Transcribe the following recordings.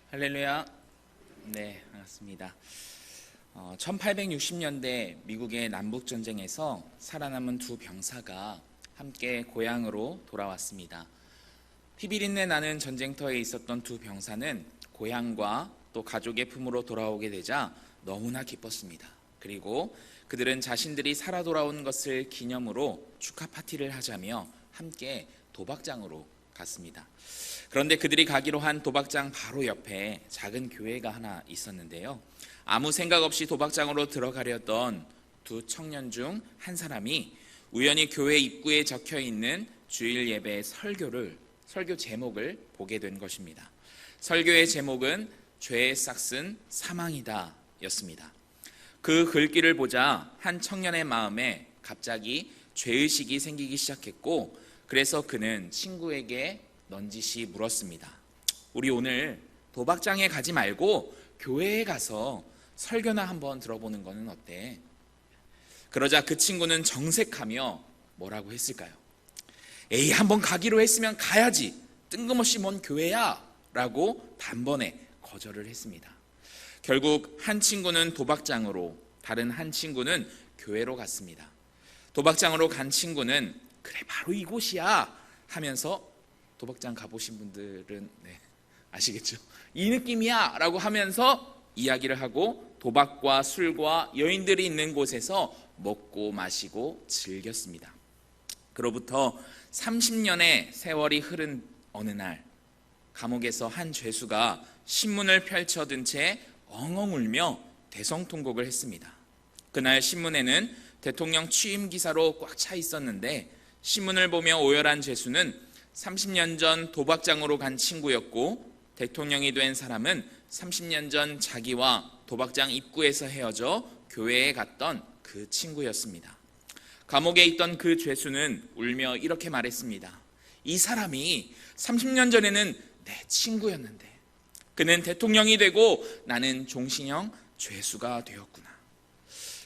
할렐루야. 네, 반갑습니다. 1860년대 미국의 남북전쟁에서 살아남은 두 병사가 함께 고향으로 돌아왔습니다. 피비린내 나는 전쟁터에 있었던 두 병사는 고향과 또 가족의 품으로 돌아오게 되자 너무나 기뻤습니다. 그리고 그들은 자신들이 살아 돌아온 것을 기념으로 축하 파티를 하자며 함께 도박장으로 갔습니다. 그런데 그들이 가기로 한 도박장 바로 옆에 작은 교회가 하나 있었는데요. 아무 생각 없이 도박장으로 들어가려던 두 청년 중 한 사람이 우연히 교회 입구에 적혀 있는 주일 예배 설교 제목을 보게 된 것입니다. 설교의 제목은 죄의 싹슨 사망이다 였습니다. 그 글귀를 보자 한 청년의 마음에 갑자기 죄의식이 생기기 시작했고, 그래서 그는 친구에게 넌지시 물었습니다. 우리 오늘 도박장에 가지 말고 교회에 가서 설교나 한번 들어보는 거는 어때? 그러자 그 친구는 정색하며 뭐라고 했을까요? 에이, 한번 가기로 했으면 가야지, 뜬금없이 뭔 교회야? 라고 단번에 거절을 했습니다. 결국 한 친구는 도박장으로, 다른 한 친구는 교회로 갔습니다. 도박장으로 간 친구는 그래, 바로 이곳이야 하면서, 도박장 가보신 분들은 아시겠죠? 이 느낌이야 라고 하면서 이야기를 하고 도박과 술과 여인들이 있는 곳에서 먹고 마시고 즐겼습니다. 그로부터 30년의 세월이 흐른 어느 날, 감옥에서 한 죄수가 신문을 펼쳐든 채 엉엉 울며 대성통곡을 했습니다. 그날 신문에는 대통령 취임 기사로 꽉 차 있었는데, 신문을 보며 오열한 죄수는 30년 전 도박장으로 간 친구였고, 대통령이 된 사람은 30년 전 자기와 도박장 입구에서 헤어져 교회에 갔던 그 친구였습니다. 감옥에 있던 그 죄수는 울며 이렇게 말했습니다. 이 사람이 30년 전에는 내 친구였는데 그는 대통령이 되고 나는 종신형 죄수가 되었구나.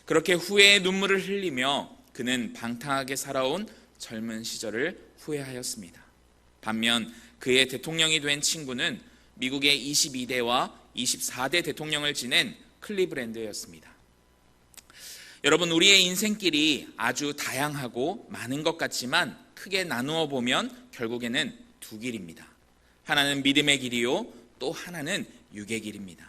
그렇게 후회의 눈물을 흘리며 그는 방탕하게 살아온 젊은 시절을 후회하였습니다. 반면 그의 대통령이 된 친구는 미국의 22대와 24대 대통령을 지낸 클리브랜드였습니다. 여러분, 우리의 인생길이 아주 다양하고 많은 것 같지만 크게 나누어 보면 결국에는 두 길입니다. 하나는 믿음의 길이요, 또 하나는 육의 길입니다.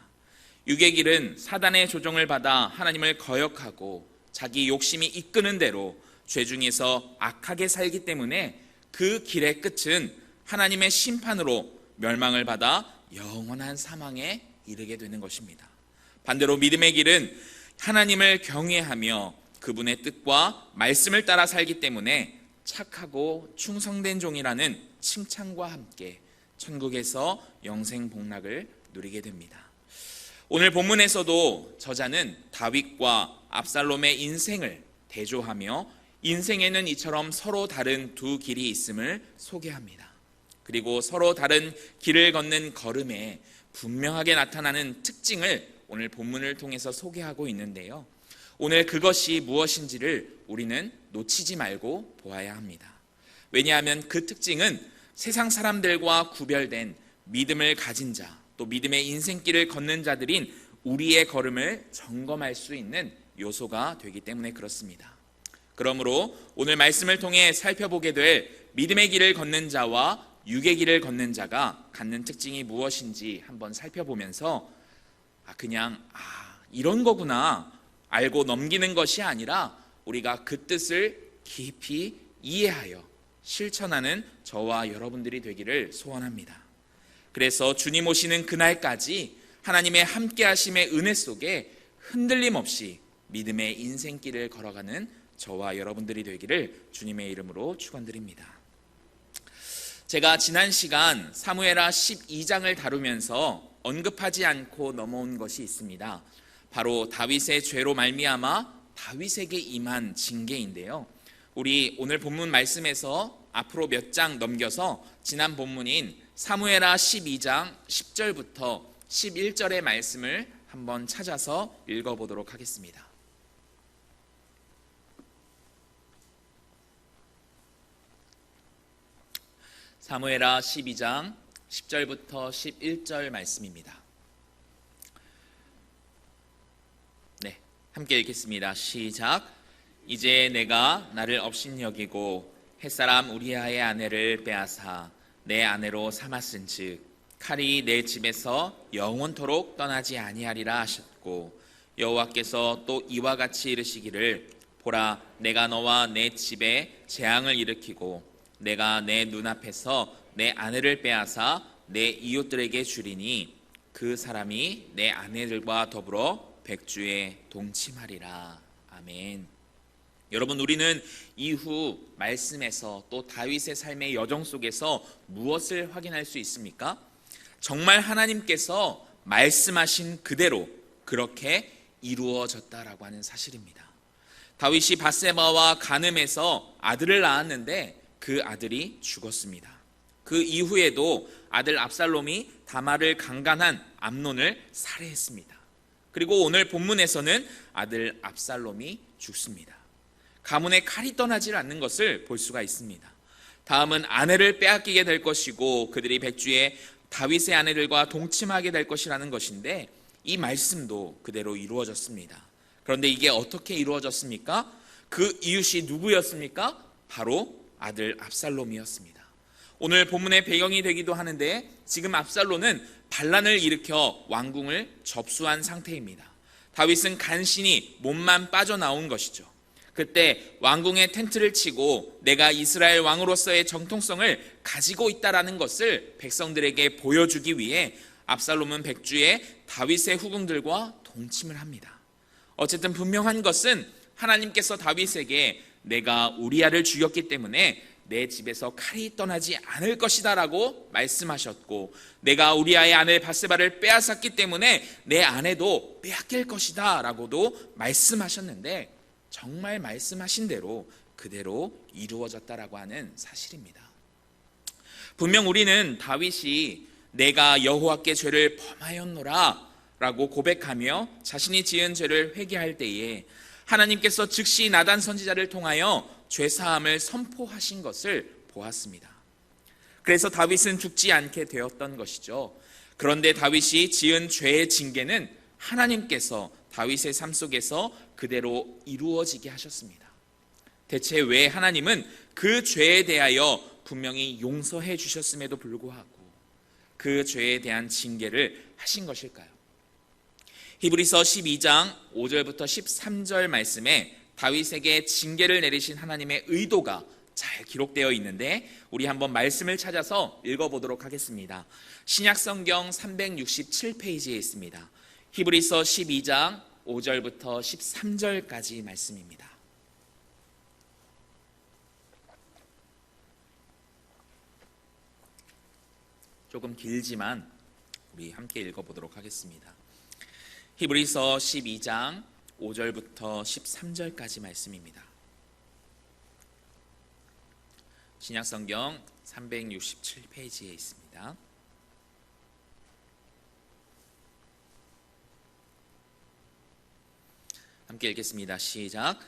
육의 길은 사단의 조종을 받아 하나님을 거역하고 자기 욕심이 이끄는 대로 죄 중에서 악하게 살기 때문에 그 길의 끝은 하나님의 심판으로 멸망을 받아 영원한 사망에 이르게 되는 것입니다. 반대로 믿음의 길은 하나님을 경외하며 그분의 뜻과 말씀을 따라 살기 때문에 착하고 충성된 종이라는 칭찬과 함께 천국에서 영생 복락을 누리게 됩니다. 오늘 본문에서도 저자는 다윗과 압살롬의 인생을 대조하며 인생에는 이처럼 서로 다른 두 길이 있음을 소개합니다. 그리고 서로 다른 길을 걷는 걸음에 분명하게 나타나는 특징을 오늘 본문을 통해서 소개하고 있는데요. 오늘 그것이 무엇인지를 우리는 놓치지 말고 보아야 합니다. 왜냐하면 그 특징은 세상 사람들과 구별된 믿음을 가진 자, 또 믿음의 인생길을 걷는 자들인 우리의 걸음을 점검할 수 있는 요소가 되기 때문에 그렇습니다. 그러므로 오늘 말씀을 통해 살펴보게 될 믿음의 길을 걷는 자와 육의 길을 걷는 자가 갖는 특징이 무엇인지 한번 살펴보면서 그냥 이런 거구나 알고 넘기는 것이 아니라 우리가 그 뜻을 깊이 이해하여 실천하는 저와 여러분들이 되기를 소원합니다. 그래서 주님 오시는 그날까지 하나님의 함께 하심의 은혜 속에 흔들림 없이 믿음의 인생길을 걸어가는 저와 여러분들이 되기를 주님의 이름으로 축원드립니다. 제가 지난 시간 사무엘하 12장을 다루면서 언급하지 않고 넘어온 것이 있습니다. 바로 다윗의 죄로 말미암아 다윗에게 임한 징계인데요. 우리 오늘 본문 말씀에서 앞으로 몇 장 넘겨서 지난 본문인 사무엘하 12장 10절부터 11절의 말씀을 한번 찾아서 읽어보도록 하겠습니다. 사무엘하 12장 10절부터 11절 말씀입니다. 함께 읽겠습니다. 시작. 이제 내가 나를 업신여기고 햇사람 우리아의 아내를 빼앗아 내 아내로 삼았은즉 칼이 내 집에서 영원토록 떠나지 아니하리라 하셨고, 여호와께서 또 이와 같이 이르시기를 보라, 내가 너와 내 집에 재앙을 일으키고 내가 내 눈앞에서 내 아내를 빼앗아 내 이웃들에게 주리니 그 사람이 내 아내들과 더불어 백주에 동침하리라. 아멘. 여러분, 우리는 이후 말씀에서 또 다윗의 삶의 여정 속에서 무엇을 확인할 수 있습니까? 정말 하나님께서 말씀하신 그대로 그렇게 이루어졌다라고 하는 사실입니다. 다윗이 밧세바와 간음해서 아들을 낳았는데 그 아들이 죽었습니다. 그 이후에도 아들 압살롬이 다말을 강간한 암논을 살해했습니다. 그리고 오늘 본문에서는 아들 압살롬이 죽습니다. 가문의 칼이 떠나질 않는 것을 볼 수가 있습니다. 다음은 아내를 빼앗기게 될 것이고 그들이 백주에 다윗의 아내들과 동침하게 될 것이라는 것인데, 이 말씀도 그대로 이루어졌습니다. 그런데 이게 어떻게 이루어졌습니까? 그 이웃이 누구였습니까? 바로 아들 압살롬이었습니다. 오늘 본문의 배경이 되기도 하는데, 지금 압살롬은 반란을 일으켜 왕궁을 접수한 상태입니다. 다윗은 간신히 몸만 빠져나온 것이죠. 그때 왕궁에 텐트를 치고 내가 이스라엘 왕으로서의 정통성을 가지고 있다라는 것을 백성들에게 보여주기 위해 압살롬은 백주에 다윗의 후궁들과 동침을 합니다. 어쨌든 분명한 것은 하나님께서 다윗에게 내가 우리아를 죽였기 때문에 내 집에서 칼이 떠나지 않을 것이다 라고 말씀하셨고, 내가 우리아의 아내 밧세바를 빼앗았기 때문에 내 아내도 빼앗길 것이다 라고도 말씀하셨는데, 정말 말씀하신 대로 그대로 이루어졌다라고 하는 사실입니다. 분명 우리는 다윗이 내가 여호와께 죄를 범하였노라 라고 고백하며 자신이 지은 죄를 회개할 때에 하나님께서 즉시 나단 선지자를 통하여 죄사함을 선포하신 것을 보았습니다. 그래서 다윗은 죽지 않게 되었던 것이죠. 그런데 다윗이 지은 죄의 징계는 하나님께서 다윗의 삶 속에서 그대로 이루어지게 하셨습니다. 대체 왜 하나님은 그 죄에 대하여 분명히 용서해 주셨음에도 불구하고 그 죄에 대한 징계를 하신 것일까요? 히브리서 12장 5절부터 13절 말씀에 다윗에게 징계를 내리신 하나님의 의도가 잘 기록되어 있는데, 우리 한번 말씀을 찾아서 읽어보도록 하겠습니다. 신약성경 367페이지에 있습니다. 히브리서 12장 5절부터 13절까지 말씀입니다. 조금 길지만 우리 함께 읽어보도록 하겠습니다. 히브리서 12장 5절부터 13절까지 말씀입니다. 신약성경 367페이지에 있습니다. 함께 읽겠습니다. 시작.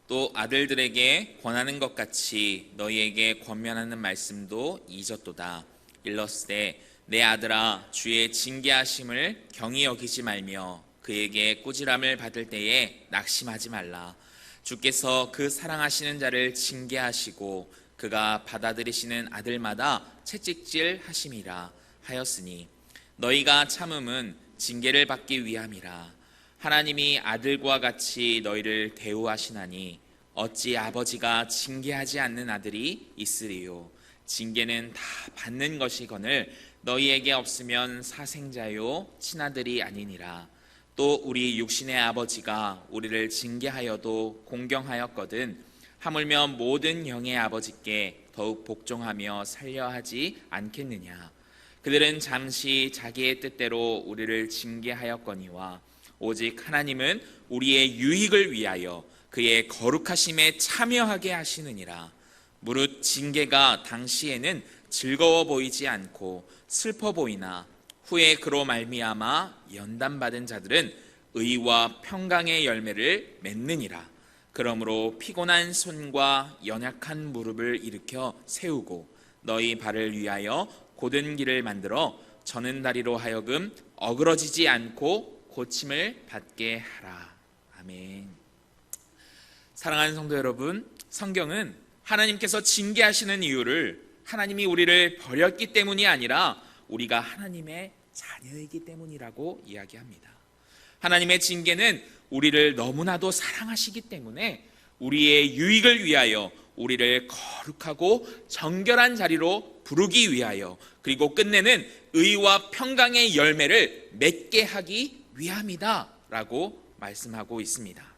또 아들들에게 권하는 것 같이 너희에게 권면하는 말씀도 잊었도다. 일렀으되 내 아들아, 주의 징계하심을 경히 여기지 말며 그에게 꾸지람을 받을 때에 낙심하지 말라. 주께서 그 사랑하시는 자를 징계하시고 그가 받아들이시는 아들마다 채찍질 하심이라 하였으니 너희가 참음은 징계를 받기 위함이라. 하나님이 아들과 같이 너희를 대우하시나니 어찌 아버지가 징계하지 않는 아들이 있으리요. 징계는 다 받는 것이거늘 너희에게 없으면 사생자요 친아들이 아니니라. 또 우리 육신의 아버지가 우리를 징계하여도 공경하였거든 하물며 모든 영의 아버지께 더욱 복종하며 살려하지 않겠느냐. 그들은 잠시 자기의 뜻대로 우리를 징계하였거니와 오직 하나님은 우리의 유익을 위하여 그의 거룩하심에 참여하게 하시느니라. 무릇 징계가 당시에는 즐거워 보이지 않고 슬퍼 보이나 후에 그로 말미암아 연단받은 자들은 의와 평강의 열매를 맺느니라. 그러므로 피곤한 손과 연약한 무릎을 일으켜 세우고 너희 발을 위하여 곧은 길을 만들어 저는 다리로 하여금 어그러지지 않고 고침을 받게 하라. 아멘. 사랑하는 성도 여러분, 성경은 하나님께서 징계하시는 이유를 하나님이 우리를 버렸기 때문이 아니라 우리가 하나님의 자녀이기 때문이라고 이야기합니다. 하나님의 징계는 우리를 너무나도 사랑하시기 때문에 우리의 유익을 위하여 우리를 거룩하고 정결한 자리로 부르기 위하여, 그리고 끝내는 의와 평강의 열매를 맺게 하기 위함이다 라고 말씀하고 있습니다.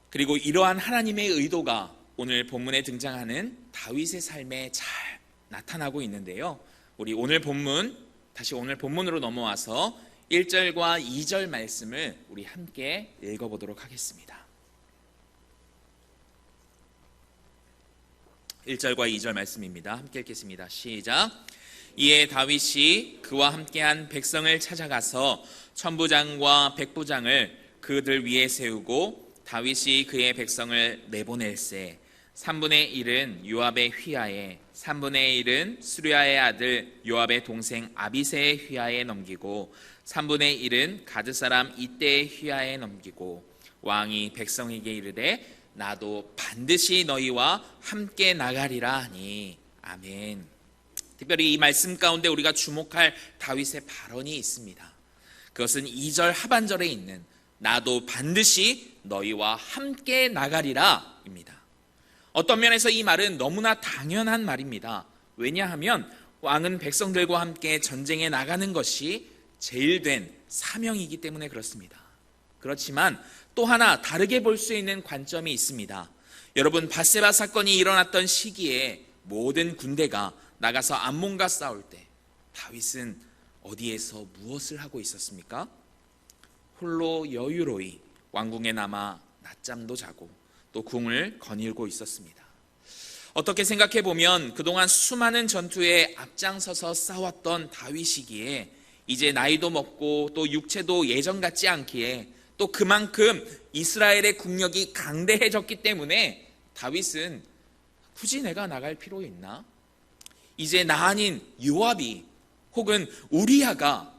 그리고 이러한 하나님의 의도가 오늘 본문에 등장하는 다윗의 삶에 잘 나타나고 있는데요, 우리 오늘 본문, 다시 오늘 본문으로 넘어와서 1절과 2절 말씀을 우리 함께 읽어보도록 하겠습니다. 1절과 2절 말씀입니다. 함께 읽겠습니다. 시작. 이에 다윗이 그와 함께한 백성을 찾아가서 천부장과 백부장을 그들 위에 세우고 다윗이 그의 백성을 내보낼세 3분의 1은 요압의 휘하에 3분의 1은 수리아의 아들 요압의 동생 아비새의 휘하에 넘기고 3분의 1은 가드 사람 이때의 휘하에 넘기고 왕이 백성에게 이르되 나도 반드시 너희와 함께 나가리라 하니. 아멘. 특별히 이 말씀 가운데 우리가 주목할 다윗의 발언이 있습니다. 그것은 2절 하반절에 있는 나도 반드시 너희와 함께 나가리라 입니다. 어떤 면에서 이 말은 너무나 당연한 말입니다. 왜냐하면 왕은 백성들과 함께 전쟁에 나가는 것이 제일 된 사명이기 때문에 그렇습니다. 그렇지만 또 하나 다르게 볼 수 있는 관점이 있습니다. 여러분, 밧세바 사건이 일어났던 시기에 모든 군대가 나가서 암몬과 싸울 때 다윗은 어디에서 무엇을 하고 있었습니까? 홀로 여유로이 왕궁에 남아 낮잠도 자고 또 궁을 거닐고 있었습니다. 어떻게 생각해 보면 그동안 수많은 전투에 앞장서서 싸웠던 다윗이기에 이제 나이도 먹고 또 육체도 예전 같지 않기에 또 그만큼 이스라엘의 국력이 강대해졌기 때문에 다윗은 굳이 내가 나갈 필요 있나? 이제 나 아닌 요압이 혹은 우리아가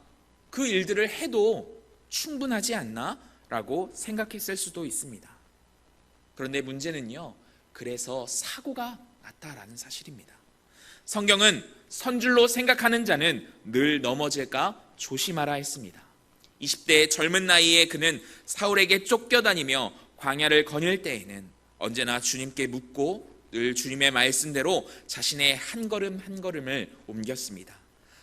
그 일들을 해도 충분하지 않나? 라고 생각했을 수도 있습니다. 그런데 문제는요, 그래서 사고가 났다라는 사실입니다. 성경은 선줄로 생각하는 자는 늘 넘어질까 조심하라 했습니다. 20대 젊은 나이에 그는 사울에게 쫓겨다니며 광야를 거닐 때에는 언제나 주님께 묻고 늘 주님의 말씀대로 자신의 한 걸음 한 걸음을 옮겼습니다.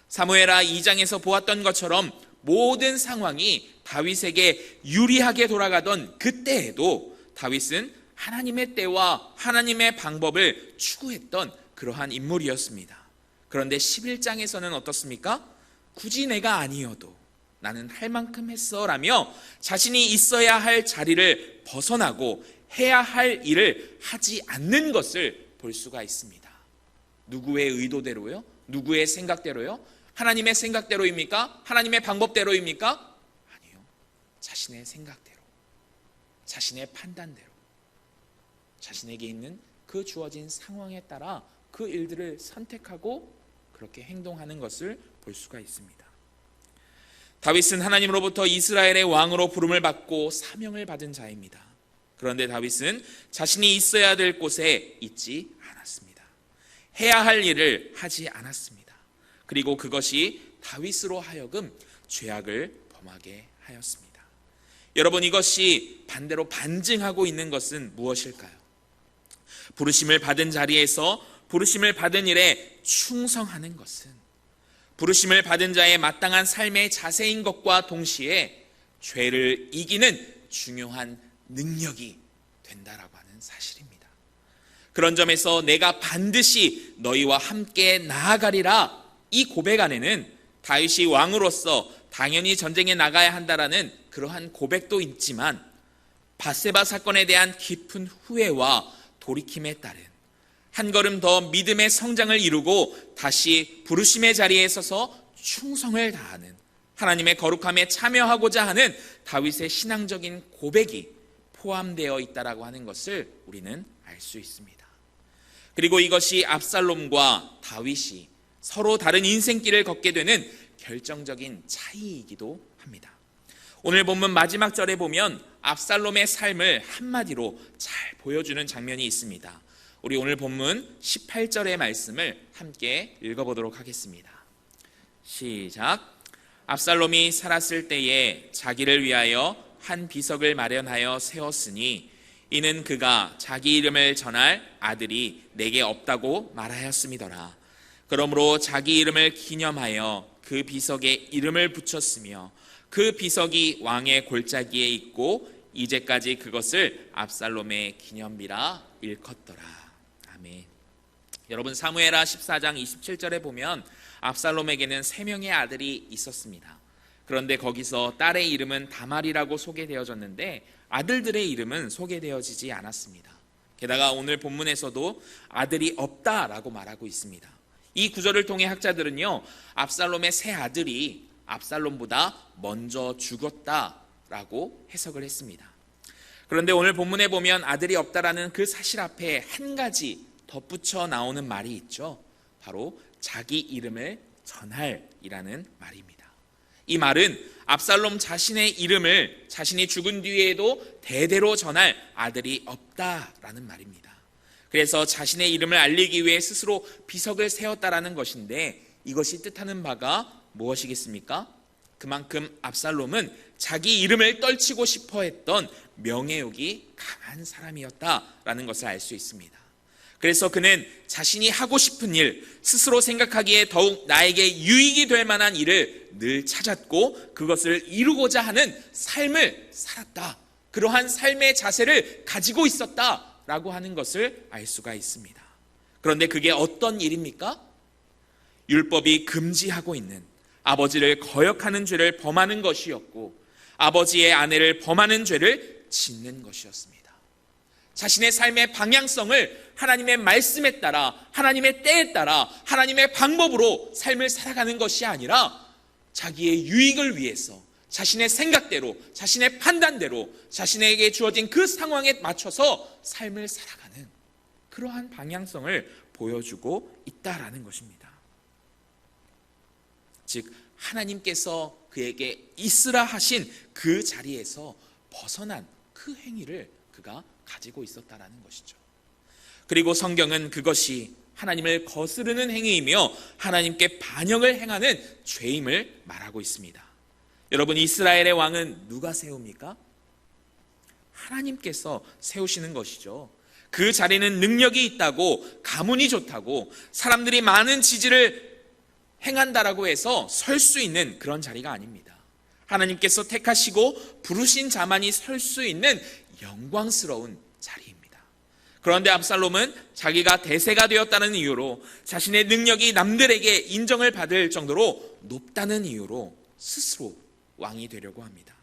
사무엘하 2장에서 보았던 것처럼 모든 상황이 다윗에게 유리하게 돌아가던 그때에도 다윗은 하나님의 때와 하나님의 방법을 추구했던 그러한 인물이었습니다. 그런데 11장에서는 어떻습니까? 굳이 내가 아니어도 나는 할 만큼 했어 라며 자신이 있어야 할 자리를 벗어나고 해야 할 일을 하지 않는 것을 볼 수가 있습니다. 누구의 의도대로요? 누구의 생각대로요? 하나님의 생각대로입니까? 하나님의 방법대로입니까? 아니요. 자신의 생각대로, 자신의 판단대로, 자신에게 있는 그 주어진 상황에 따라 그 일들을 선택하고 그렇게 행동하는 것을 볼 수가 있습니다. 다윗은 하나님으로부터 이스라엘의 왕으로 부름을 받고 사명을 받은 자입니다. 그런데 다윗은 자신이 있어야 될 곳에 있지 않았습니다. 해야 할 일을 하지 않았습니다. 그리고 그것이 다윗으로 하여금 죄악을 범하게 하였습니다. 여러분, 이것이 반대로 반증하고 있는 것은 무엇일까요? 부르심을 받은 자리에서 부르심을 받은 일에 충성하는 것은 부르심을 받은 자의 마땅한 삶의 자세인 것과 동시에 죄를 이기는 중요한 능력이 된다라고 하는 사실입니다. 그런 점에서 내가 반드시 너희와 함께 나아가리라, 이 고백 안에는 다윗이 왕으로서 당연히 전쟁에 나가야 한다라는 그러한 고백도 있지만 밧세바 사건에 대한 깊은 후회와 돌이킴에 따른 한 걸음 더 믿음의 성장을 이루고 다시 부르심의 자리에 서서 충성을 다하는, 하나님의 거룩함에 참여하고자 하는 다윗의 신앙적인 고백이 포함되어 있다라고 하는 것을 우리는 알 수 있습니다. 그리고 이것이 압살롬과 다윗이 서로 다른 인생길을 걷게 되는 결정적인 차이이기도 합니다. 오늘 본문 마지막 절에 보면 압살롬의 삶을 한마디로 잘 보여주는 장면이 있습니다. 우리 오늘 본문 18절의 말씀을 함께 읽어보도록 하겠습니다. 시작. 압살롬이 살았을 때에 자기를 위하여 한 비석을 마련하여 세웠으니 이는 그가 자기 이름을 전할 아들이 내게 없다고 말하였음이더라. 그러므로 자기 이름을 기념하여 그 비석에 이름을 붙였으며 그 비석이 왕의 골짜기에 있고 이제까지 그것을 압살롬의 기념비라 일컫더라. 아멘. 여러분, 사무엘하 14장 27절에 보면 압살롬에게는 3명의 아들이 있었습니다. 그런데 거기서 딸의 이름은 다말이라고 소개되어졌는데 아들들의 이름은 소개되어지지 않았습니다. 게다가 오늘 본문에서도 아들이 없다라고 말하고 있습니다. 이 구절을 통해 학자들은요, 압살롬의 세 아들이 압살롬보다 먼저 죽었다라고 해석을 했습니다. 그런데 오늘 본문에 보면 아들이 없다라는 그 사실 앞에 한 가지 덧붙여 나오는 말이 있죠. 바로 자기 이름을 전할이라는 말입니다. 이 말은 압살롬 자신의 이름을 자신이 죽은 뒤에도 대대로 전할 아들이 없다라는 말입니다. 그래서 자신의 이름을 알리기 위해 스스로 비석을 세웠다라는 것인데 이것이 뜻하는 바가 무엇이겠습니까? 그만큼 압살롬은 자기 이름을 떨치고 싶어 했던 명예욕이 강한 사람이었다라는 것을 알 수 있습니다. 그래서 그는 자신이 하고 싶은 일, 스스로 생각하기에 더욱 나에게 유익이 될 만한 일을 늘 찾았고 그것을 이루고자 하는 삶을 살았다. 그러한 삶의 자세를 가지고 있었다라고 하는 것을 알 수가 있습니다. 그런데 그게 어떤 일입니까? 율법이 금지하고 있는 아버지를 거역하는 죄를 범하는 것이었고 아버지의 아내를 범하는 죄를 짓는 것이었습니다. 자신의 삶의 방향성을 하나님의 말씀에 따라 하나님의 때에 따라 하나님의 방법으로 삶을 살아가는 것이 아니라 자기의 유익을 위해서 자신의 생각대로 자신의 판단대로 자신에게 주어진 그 상황에 맞춰서 삶을 살아가는 그러한 방향성을 보여주고 있다라는 것입니다. 즉 하나님께서 그에게 있으라 하신 그 자리에서 벗어난 그 행위를 그가 가지고 있었다라는 것이죠. 그리고 성경은 그것이 하나님을 거스르는 행위이며 하나님께 반역을 행하는 죄임을 말하고 있습니다. 여러분, 이스라엘의 왕은 누가 세웁니까? 하나님께서 세우시는 것이죠. 그 자리는 능력이 있다고 가문이 좋다고 사람들이 많은 지지를 행한다라고 해서 설 수 있는 그런 자리가 아닙니다. 하나님께서 택하시고 부르신 자만이 설 수 있는 영광스러운 자리입니다. 그런데 압살롬은 자기가 대세가 되었다는 이유로 자신의 능력이 남들에게 인정을 받을 정도로 높다는 이유로 스스로 왕이 되려고 합니다.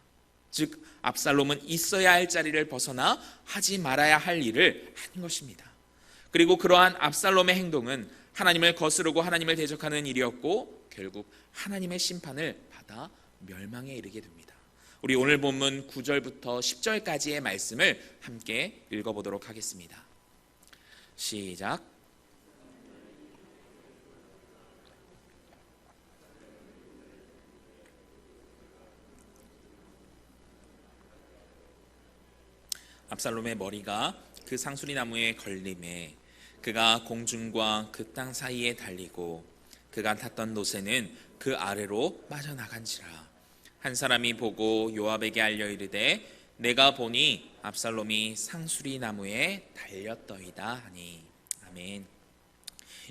즉 압살롬은 있어야 할 자리를 벗어나 하지 말아야 할 일을 한 것입니다. 그리고 그러한 압살롬의 행동은 하나님을 거스르고 하나님을 대적하는 일이었고 결국 하나님의 심판을 받아 멸망에 이르게 됩니다. 우리 오늘 본문 9절부터 10절까지의 말씀을 함께 읽어보도록 하겠습니다. 시작. 압살롬의 머리가 그 상수리 나무에 걸림에 그가 공중과 그 땅 사이에 달리고 그가 탔던 노새는 그 아래로 빠져나간지라. 한 사람이 보고 요압에게 알려 이르되 내가 보니 압살롬이 상수리 나무에 달렸더이다 하니. 아멘.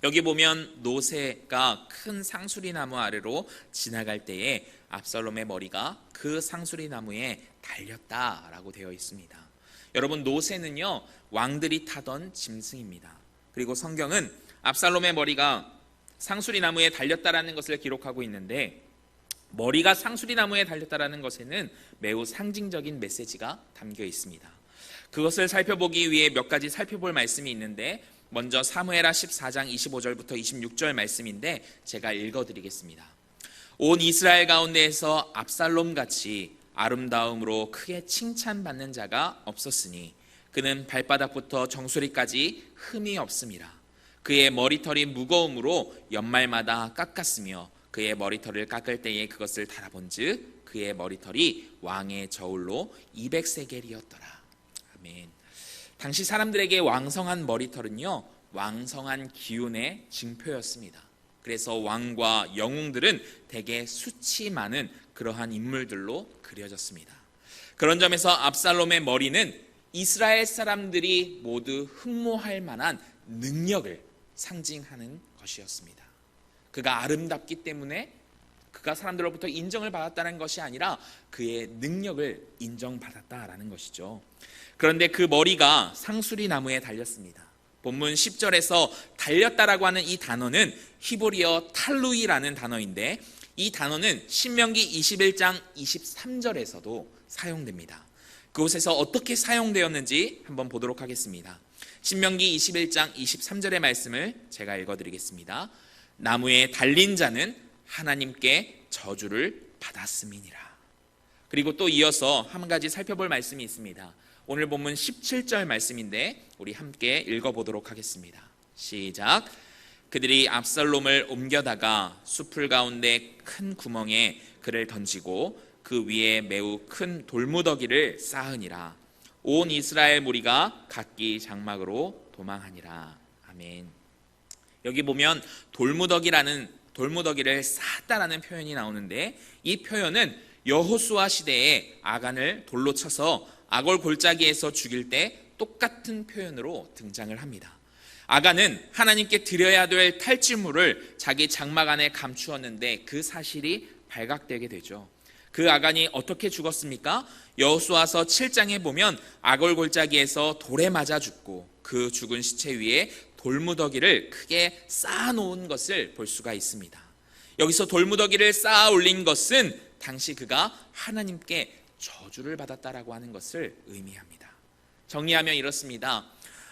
여기 보면 노새가 큰 상수리 나무 아래로 지나갈 때에 압살롬의 머리가 그 상수리 나무에 달렸다라고 되어 있습니다. 여러분, 노새는요 왕들이 타던 짐승입니다. 그리고 성경은 압살롬의 머리가 상수리 나무에 달렸다라는 것을 기록하고 있는데 머리가 상수리 나무에 달렸다라는 것에는 매우 상징적인 메시지가 담겨 있습니다. 그것을 살펴보기 위해 몇 가지 살펴볼 말씀이 있는데 먼저 사무엘하 14장 25절부터 26절 말씀인데 제가 읽어드리겠습니다. 온 이스라엘 가운데에서 압살롬같이 아름다움으로 크게 칭찬받는 자가 없었으니 그는 발바닥부터 정수리까지 흠이 없음이라. 그의 머리털이 무거움으로 연말마다 깎았으며 그의 머리털을 깎을 때에 그것을 달아본즉 그의 머리털이 왕의 저울로 200세겔이었더라. 아멘. 당시 사람들에게 왕성한 머리털은요, 왕성한 기운의 징표였습니다. 그래서 왕과 영웅들은 대개 수치 많은 그러한 인물들로 그려졌습니다. 그런 점에서 압살롬의 머리는 이스라엘 사람들이 모두 흠모할 만한 능력을 상징하는 것이었습니다. 그가 아름답기 때문에 그가 사람들로부터 인정을 받았다는 것이 아니라 그의 능력을 인정받았다라는 것이죠. 그런데 그 머리가 상수리 나무에 달렸습니다. 본문 10절에서 달렸다라고 하는 이 단어는 히브리어 탈루이라는 단어인데, 이 단어는 신명기 21장 23절에서도 사용됩니다. 그곳에서 어떻게 사용되었는지 한번 보도록 하겠습니다. 신명기 21장 23절의 말씀을 제가 읽어드리겠습니다. 나무에 달린 자는 하나님께 저주를 받았음이니라. 그리고 또 이어서 한 가지 살펴볼 말씀이 있습니다. 오늘 본문 17절 말씀인데 우리 함께 읽어보도록 하겠습니다. 시작. 그들이 압살롬을 옮겨다가 숲을 가운데 큰 구멍에 그를 던지고 그 위에 매우 큰 돌무더기를 쌓으니라. 온 이스라엘 무리가 각기 장막으로 도망하니라. 아멘. 여기 보면 돌무더기를 쌓았다라는 표현이 나오는데, 이 표현은 여호수아 시대에 아간을 돌로 쳐서 아골 골짜기에서 죽일 때 똑같은 표현으로 등장을 합니다. 아간은 하나님께 드려야 될 탈취물을 자기 장막 안에 감추었는데 그 사실이 발각되게 되죠. 그 아간이 어떻게 죽었습니까? 여호수아서 7장에 보면 아골 골짜기에서 돌에 맞아 죽고 그 죽은 시체 위에 돌무더기를 크게 쌓아놓은 것을 볼 수가 있습니다. 여기서 돌무더기를 쌓아 올린 것은 당시 그가 하나님께 저주를 받았다라고 하는 것을 의미합니다. 정리하면 이렇습니다.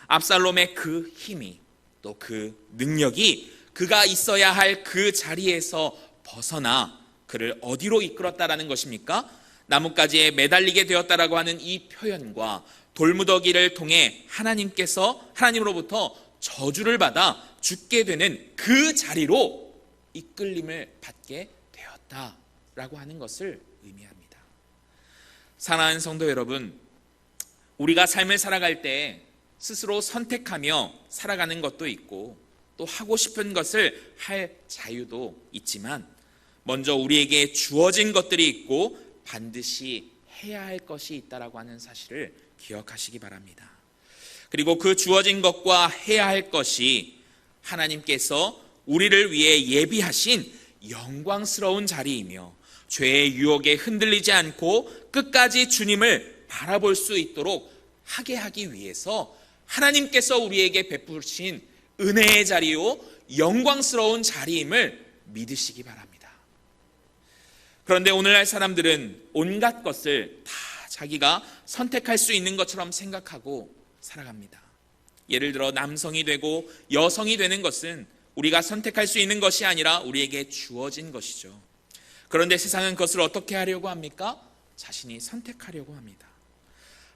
압살롬의 그 힘이, 또 그 능력이 그가 있어야 할 그 자리에서 벗어나 그를 어디로 이끌었다라는 것입니까? 나뭇가지에 매달리게 되었다라고 하는 이 표현과 돌무더기를 통해 하나님으로부터 저주를 받아 죽게 되는 그 자리로 이끌림을 받게 되었다라고 하는 것을 의미합니다. 사랑하는 성도 여러분, 우리가 삶을 살아갈 때 스스로 선택하며 살아가는 것도 있고 또 하고 싶은 것을 할 자유도 있지만, 먼저 우리에게 주어진 것들이 있고 반드시 해야 할 것이 있다라고 하는 사실을 기억하시기 바랍니다. 그리고 그 주어진 것과 해야 할 것이 하나님께서 우리를 위해 예비하신 영광스러운 자리이며 죄의 유혹에 흔들리지 않고 끝까지 주님을 바라볼 수 있도록 하게 하기 위해서 하나님께서 우리에게 베푸신 은혜의 자리요 영광스러운 자리임을 믿으시기 바랍니다. 그런데 오늘날 사람들은 온갖 것을 다 자기가 선택할 수 있는 것처럼 생각하고 살아갑니다. 예를 들어 남성이 되고 여성이 되는 것은 우리가 선택할 수 있는 것이 아니라 우리에게 주어진 것이죠. 그런데 세상은 그것을 어떻게 하려고 합니까? 자신이 선택하려고 합니다.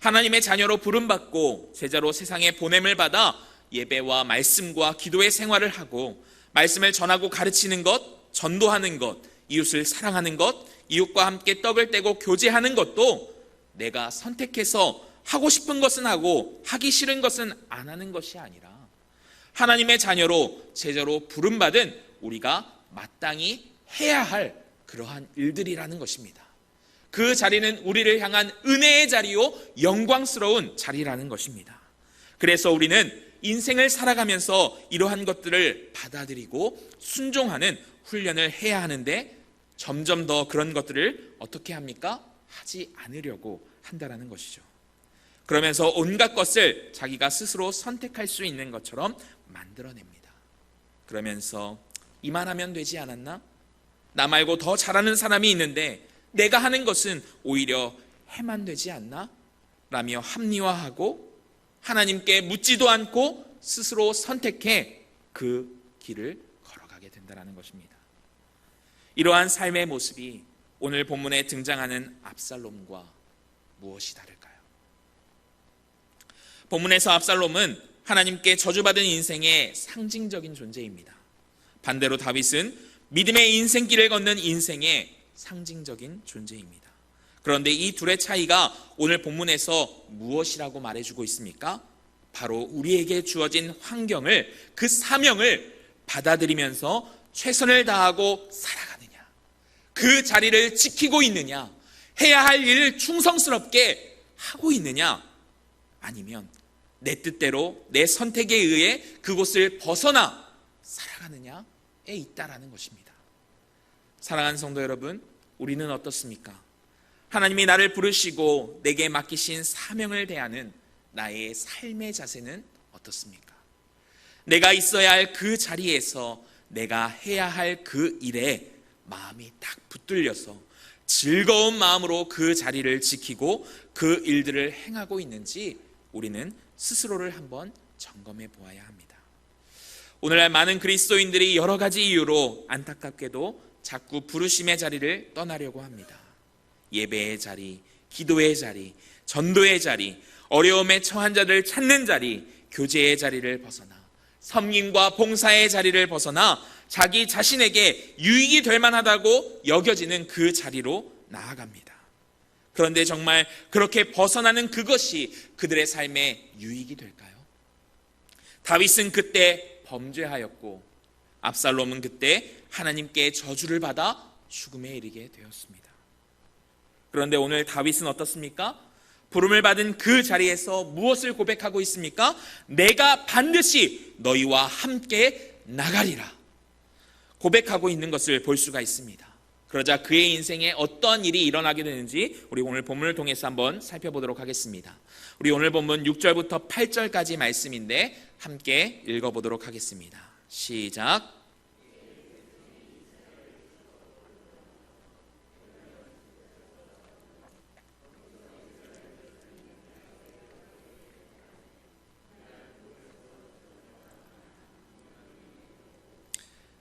하나님의 자녀로 부름받고 제자로 세상에 보냄을 받아 예배와 말씀과 기도의 생활을 하고 말씀을 전하고 가르치는 것, 전도하는 것, 이웃을 사랑하는 것, 이웃과 함께 떡을 떼고 교제하는 것도 내가 선택해서 하고 싶은 것은 하고 하기 싫은 것은 안 하는 것이 아니라 하나님의 자녀로 제자로 부름받은 우리가 마땅히 해야 할 그러한 일들이라는 것입니다. 그 자리는 우리를 향한 은혜의 자리요 영광스러운 자리라는 것입니다. 그래서 우리는 인생을 살아가면서 이러한 것들을 받아들이고 순종하는 훈련을 해야 하는데, 점점 더 그런 것들을 어떻게 합니까? 하지 않으려고 한다라는 것이죠. 그러면서 온갖 것을 자기가 스스로 선택할 수 있는 것처럼 만들어냅니다. 그러면서 이만하면 되지 않았나? 나 말고 더 잘하는 사람이 있는데 내가 하는 것은 오히려 해만 되지 않나? 라며 합리화하고 하나님께 묻지도 않고 스스로 선택해 그 길을 걸어가게 된다는 것입니다. 이러한 삶의 모습이 오늘 본문에 등장하는 압살롬과 무엇이 다를까요? 본문에서 압살롬은 하나님께 저주받은 인생의 상징적인 존재입니다. 반대로 다윗은 믿음의 인생길을 걷는 인생의 상징적인 존재입니다. 그런데 이 둘의 차이가 오늘 본문에서 무엇이라고 말해주고 있습니까? 바로 우리에게 주어진 환경을, 그 사명을 받아들이면서 최선을 다하고 살아가느냐, 그 자리를 지키고 있느냐, 해야 할 일을 충성스럽게 하고 있느냐, 아니면 내 뜻대로 내 선택에 의해 그곳을 벗어나 살아가느냐에 있다라는 것입니다. 사랑하는 성도 여러분, 우리는 어떻습니까? 하나님이 나를 부르시고 내게 맡기신 사명을 대하는 나의 삶의 자세는 어떻습니까? 내가 있어야 할 그 자리에서 내가 해야 할 그 일에 마음이 딱 붙들려서 즐거운 마음으로 그 자리를 지키고 그 일들을 행하고 있는지 우리는 스스로를 한번 점검해 보아야 합니다. 오늘날 많은 그리스도인들이 여러 가지 이유로 안타깝게도 자꾸 부르심의 자리를 떠나려고 합니다. 예배의 자리, 기도의 자리, 전도의 자리, 어려움에 처한 자를 찾는 자리, 교제의 자리를 벗어나 섬김과 봉사의 자리를 벗어나 자기 자신에게 유익이 될 만하다고 여겨지는 그 자리로 나아갑니다. 그런데 정말 그렇게 벗어나는 그것이 그들의 삶에 유익이 될까요? 다윗은 그때 범죄하였고 압살롬은 그때 하나님께 저주를 받아 죽음에 이르게 되었습니다. 그런데 오늘 다윗은 어떻습니까? 부름을 받은 그 자리에서 무엇을 고백하고 있습니까? 내가 반드시 너희와 함께 나가리라 고백하고 있는 것을 볼 수가 있습니다. 그러자 그의 인생에 어떤 일이 일어나게 되는지 우리 오늘 본문을 통해서 한번 살펴보도록 하겠습니다. 우리 오늘 본문 6절부터 8절까지 말씀인데 함께 읽어보도록 하겠습니다. 시작.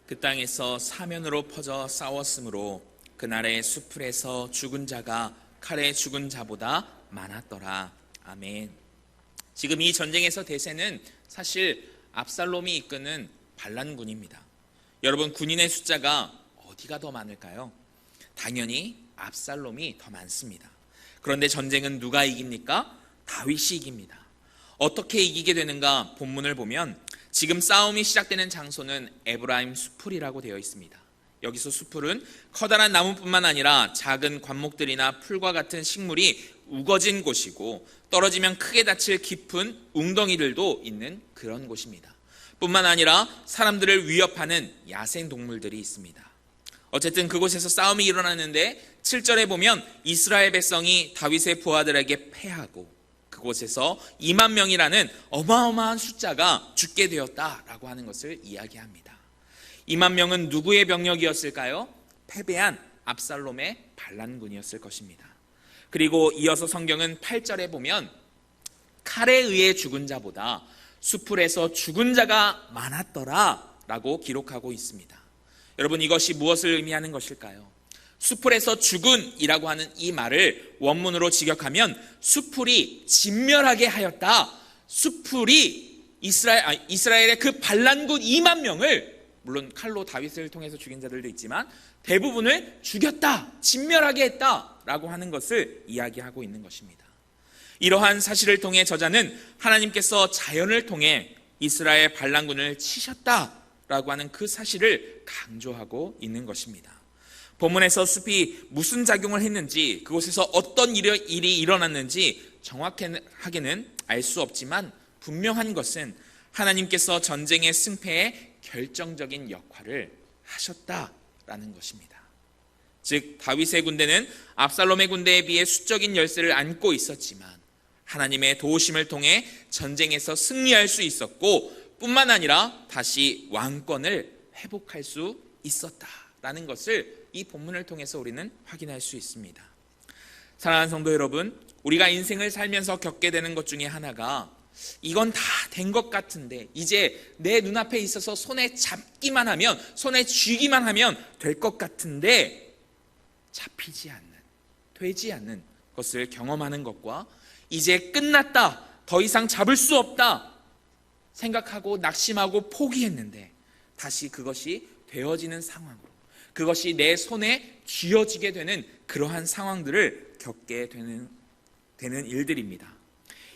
그 땅에서 사면으로 퍼져 싸웠으므로 그날의 수풀에서 죽은 자가 칼에 죽은 자보다 많았더라. 아멘. 지금 이 전쟁에서 대세는 사실 압살롬이 이끄는 반란군입니다. 여러분, 군인의 숫자가 어디가 더 많을까요? 당연히 압살롬이 더 많습니다. 그런데 전쟁은 누가 이깁니까? 다윗이 이깁니다. 어떻게 이기게 되는가 본문을 보면 지금 싸움이 시작되는 장소는 에브라임 수풀이라고 되어 있습니다. 여기서 수풀은 커다란 나무뿐만 아니라 작은 관목들이나 풀과 같은 식물이 우거진 곳이고 떨어지면 크게 다칠 깊은 웅덩이들도 있는 그런 곳입니다. 뿐만 아니라 사람들을 위협하는 야생동물들이 있습니다. 어쨌든 그곳에서 싸움이 일어났는데 7절에 보면 이스라엘 백성이 다윗의 부하들에게 패하고 그곳에서 2만 명이라는 어마어마한 숫자가 죽게 되었다라고 하는 것을 이야기합니다. 2만 명은 누구의 병력이었을까요? 패배한 압살롬의 반란군이었을 것입니다. 그리고 이어서 성경은 8절에 보면 칼에 의해 죽은 자보다 수풀에서 죽은 자가 많았더라 라고 기록하고 있습니다. 여러분, 이것이 무엇을 의미하는 것일까요? 수풀에서 죽은이라고 하는 이 말을 원문으로 직역하면 수풀이 진멸하게 하였다. 수풀이 이스라엘의 그 반란군 2만 명을, 물론 칼로 다윗을 통해서 죽인 자들도 있지만 대부분을 죽였다, 진멸하게 했다라고 하는 것을 이야기하고 있는 것입니다. 이러한 사실을 통해 저자는 하나님께서 자연을 통해 이스라엘 반란군을 치셨다라고 하는 그 사실을 강조하고 있는 것입니다. 본문에서 숲이 무슨 작용을 했는지, 그곳에서 어떤 일이 일어났는지 정확하게는 알 수 없지만 분명한 것은 하나님께서 전쟁의 승패에 결정적인 역할을 하셨다라는 것입니다. 즉 다윗의 군대는 압살롬의 군대에 비해 수적인 열세를 안고 있었지만 하나님의 도우심을 통해 전쟁에서 승리할 수 있었고 뿐만 아니라 다시 왕권을 회복할 수 있었다라는 것을 이 본문을 통해서 우리는 확인할 수 있습니다. 사랑하는 성도 여러분, 우리가 인생을 살면서 겪게 되는 것 중에 하나가 이건 다 된 것 같은데 이제 내 눈앞에 있어서 손에 잡기만 하면, 손에 쥐기만 하면 될 것 같은데 잡히지 않는, 되지 않는 것을 경험하는 것과 이제 끝났다, 더 이상 잡을 수 없다 생각하고 낙심하고 포기했는데 다시 그것이 되어지는 상황으로, 그것이 내 손에 쥐어지게 되는 그러한 상황들을 겪게 되는 일들입니다.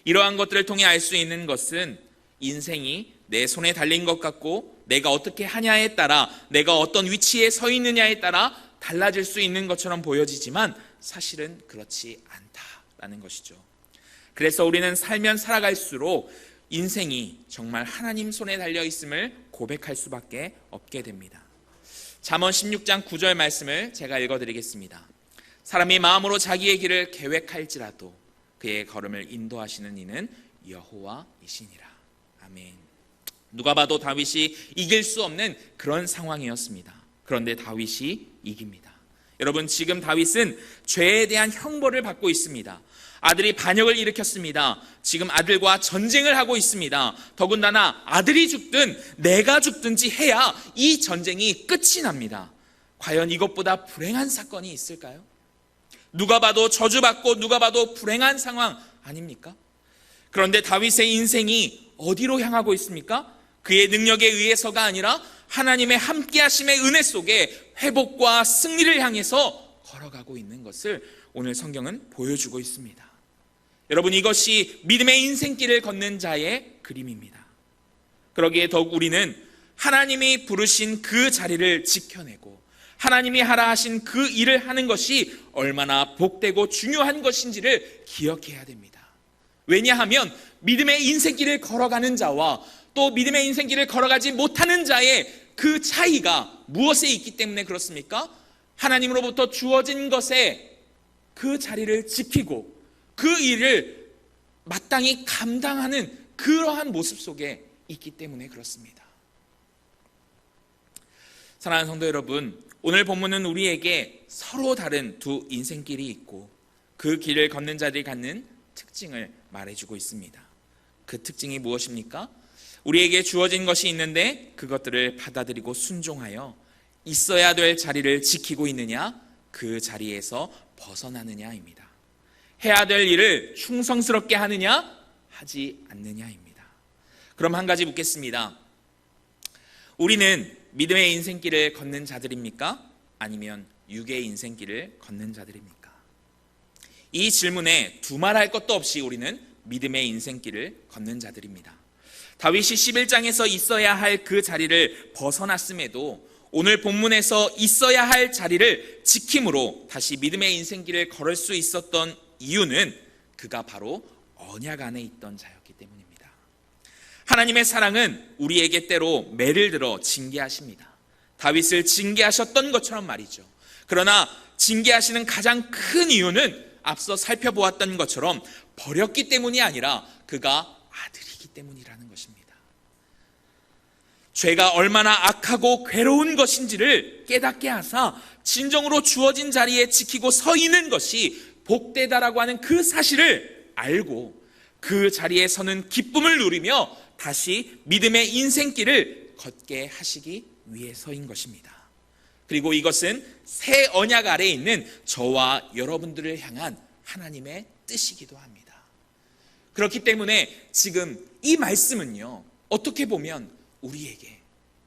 이러한 것들을 통해 알 수 있는 것은 인생이 내 손에 달린 것 같고 내가 어떻게 하냐에 따라, 내가 어떤 위치에 서 있느냐에 따라 달라질 수 있는 것처럼 보여지지만 사실은 그렇지 않다라는 것이죠. 그래서 우리는 살면 살아갈수록 인생이 정말 하나님 손에 달려 있음을 고백할 수밖에 없게 됩니다. 잠언 16장 9절 말씀을 제가 읽어드리겠습니다. 사람이 마음으로 자기의 길을 계획할지라도 그의 걸음을 인도하시는 이는 여호와이시니라. 아멘. 누가 봐도 다윗이 이길 수 없는 그런 상황이었습니다. 그런데 다윗이 이깁니다. 여러분, 지금 다윗은 죄에 대한 형벌을 받고 있습니다. 아들이 반역을 일으켰습니다. 지금 아들과 전쟁을 하고 있습니다. 더군다나 아들이 죽든 내가 죽든지 해야 이 전쟁이 끝이 납니다. 과연 이것보다 불행한 사건이 있을까요? 누가 봐도 저주받고 누가 봐도 불행한 상황 아닙니까? 그런데 다윗의 인생이 어디로 향하고 있습니까? 그의 능력에 의해서가 아니라 하나님의 함께하심의 은혜 속에 회복과 승리를 향해서 걸어가고 있는 것을 오늘 성경은 보여주고 있습니다. 여러분, 이것이 믿음의 인생길을 걷는 자의 그림입니다. 그러기에 더욱 우리는 하나님이 부르신 그 자리를 지켜내고 하나님이 하라 하신 그 일을 하는 것이 얼마나 복되고 중요한 것인지를 기억해야 됩니다. 왜냐하면 믿음의 인생길을 걸어가는 자와 또 믿음의 인생길을 걸어가지 못하는 자의 그 차이가 무엇에 있기 때문에 그렇습니까? 하나님으로부터 주어진 것에 그 자리를 지키고 그 일을 마땅히 감당하는 그러한 모습 속에 있기 때문에 그렇습니다. 사랑하는 성도 여러분, 오늘 본문은 우리에게 서로 다른 두 인생길이 있고 그 길을 걷는 자들이 갖는 특징을 말해주고 있습니다. 그 특징이 무엇입니까? 우리에게 주어진 것이 있는데 그것들을 받아들이고 순종하여 있어야 될 자리를 지키고 있느냐, 그 자리에서 벗어나느냐입니다. 해야 될 일을 충성스럽게 하느냐, 하지 않느냐입니다. 그럼 한 가지 묻겠습니다. 우리는 믿음의 인생길을 걷는 자들입니까? 아니면 육의 인생길을 걷는 자들입니까? 이 질문에 두말할 것도 없이 우리는 믿음의 인생길을 걷는 자들입니다. 다윗이 11장에서 있어야 할 그 자리를 벗어났음에도 오늘 본문에서 있어야 할 자리를 지킴으로 다시 믿음의 인생길을 걸을 수 있었던 이유는 그가 바로 언약 안에 있던 자였기 때문입니다. 하나님의 사랑은 우리에게 때로 매를 들어 징계하십니다. 다윗을 징계하셨던 것처럼 말이죠. 그러나 징계하시는 가장 큰 이유는 앞서 살펴보았던 것처럼 버렸기 때문이 아니라 그가 아들이기 때문이라는 것입니다. 죄가 얼마나 악하고 괴로운 것인지를 깨닫게 하사 진정으로 주어진 자리에 지키고 서 있는 것이 복되다라고 하는 그 사실을 알고 그 자리에 서는 기쁨을 누리며 다시 믿음의 인생길을 걷게 하시기 위해서인 것입니다. 그리고 이것은 새 언약 아래에 있는 저와 여러분들을 향한 하나님의 뜻이기도 합니다. 그렇기 때문에 지금 이 말씀은요, 어떻게 보면 우리에게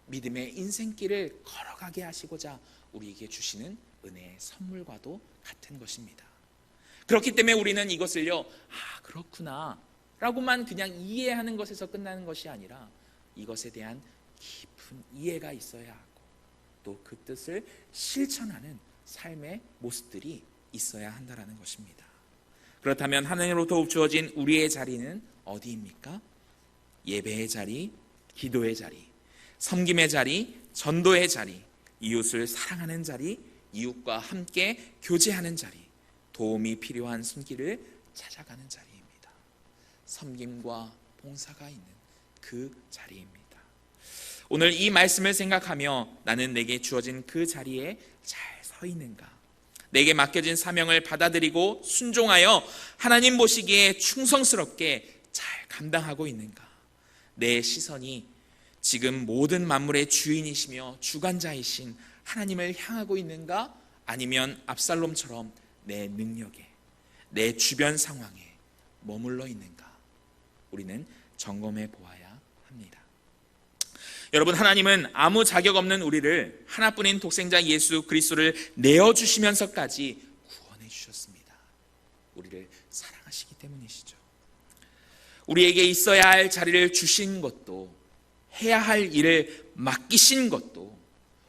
믿음의 인생길을 걸어가게 하시고자 우리에게 주시는 은혜의 선물과도 같은 것입니다. 그렇기 때문에 우리는 이것을요, 그렇구나 라고만 그냥 이해하는 것에서 끝나는 것이 아니라 이것에 대한 깊은 이해가 있어야 하고 또 그 뜻을 실천하는 삶의 모습들이 있어야 한다는 것입니다. 그렇다면 하나님으로부터 주어진 우리의 자리는 어디입니까? 예배의 자리, 기도의 자리, 섬김의 자리, 전도의 자리, 이웃을 사랑하는 자리, 이웃과 함께 교제하는 자리, 도움이 필요한 손길을 찾아가는 자리입니다. 섬김과 봉사가 있는 그 자리입니다. 오늘 이 말씀을 생각하며 나는 내게 주어진 그 자리에 잘 서 있는가? 내게 맡겨진 사명을 받아들이고 순종하여 하나님 보시기에 충성스럽게 잘 감당하고 있는가? 내 시선이 지금 모든 만물의 주인이시며 주관자이신 하나님을 향하고 있는가? 아니면 압살롬처럼 내 능력에, 내 주변 상황에 머물러 있는가? 우리는 점검해 보아야 합니다. 여러분, 하나님은 아무 자격 없는 우리를 하나뿐인 독생자 예수 그리스도를 내어주시면서까지 구원해 주셨습니다. 우리를 사랑하시기 때문이시죠. 우리에게 있어야 할 자리를 주신 것도, 해야 할 일을 맡기신 것도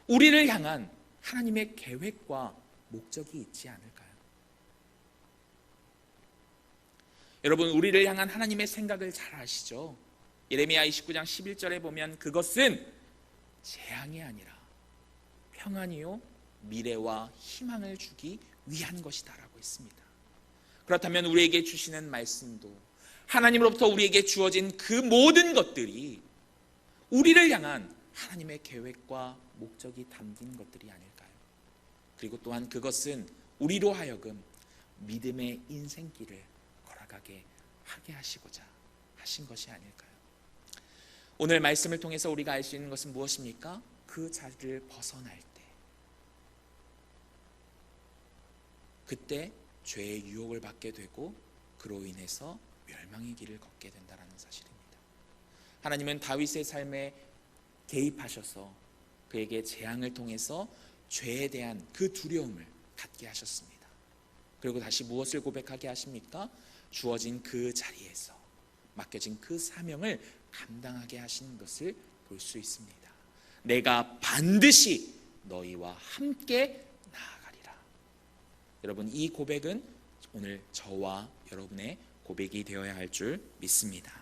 우리를 향한 하나님의 계획과 목적이 있지 않을까요? 여러분, 우리를 향한 하나님의 생각을 잘 아시죠? 예레미야 29장 11절에 보면 그것은 재앙이 아니라 평안이요 미래와 희망을 주기 위한 것이다 라고 했습니다. 그렇다면 우리에게 주시는 말씀도, 하나님으로부터 우리에게 주어진 그 모든 것들이 우리를 향한 하나님의 계획과 목적이 담긴 것들이 아닐까요? 그리고 또한 그것은 우리로 하여금 믿음의 인생길을 걸어가게 하게 하시고자 하신 것이 아닐까요? 오늘 말씀을 통해서 우리가 알 수 있는 것은 무엇입니까? 그 자리를 벗어날 때, 그때 죄의 유혹을 받게 되고 그로 인해서 멸망의 길을 걷게 된다는 사실입니다. 하나님은 다윗의 삶에 개입하셔서 그에게 재앙을 통해서 죄에 대한 그 두려움을 갖게 하셨습니다. 그리고 다시 무엇을 고백하게 하십니까? 주어진 그 자리에서 맡겨진 그 사명을 감당하게 하시는 것을 볼 수 있습니다. 내가 반드시 너희와 함께 나아가리라. 여러분, 이 고백은 오늘 저와 여러분의 고백이 되어야 할 줄 믿습니다.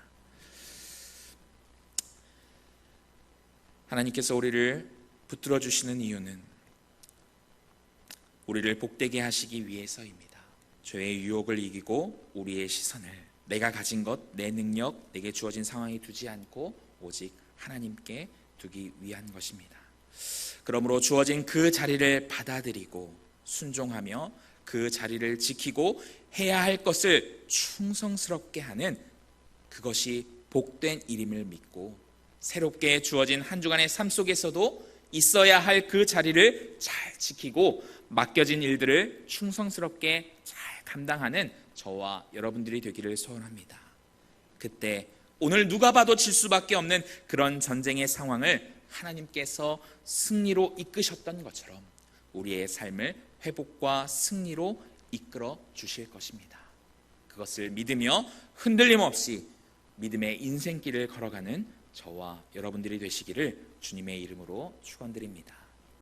하나님께서 우리를 붙들어 주시는 이유는 우리를 복되게 하시기 위해서입니다. 죄의 유혹을 이기고 우리의 시선을 내가 가진 것, 내 능력, 내게 주어진 상황에 두지 않고 오직 하나님께 두기 위한 것입니다. 그러므로 주어진 그 자리를 받아들이고 순종하며 그 자리를 지키고 해야 할 것을 충성스럽게 하는 그것이 복된 일임을 믿고 새롭게 주어진 한 주간의 삶 속에서도 있어야 할 그 자리를 잘 지키고 맡겨진 일들을 충성스럽게 잘 감당하는 저와 여러분들이 되기를 소원합니다. 그때 오늘 누가 봐도 질 수밖에 없는 그런 전쟁의 상황을 하나님께서 승리로 이끄셨던 것처럼 우리의 삶을 회복과 승리로 이끌어 주실 것입니다. 그것을 믿으며 흔들림 없이 믿음의 인생길을 걸어가는 저와 여러분들이 되시기를 주님의 이름으로 축원드립니다.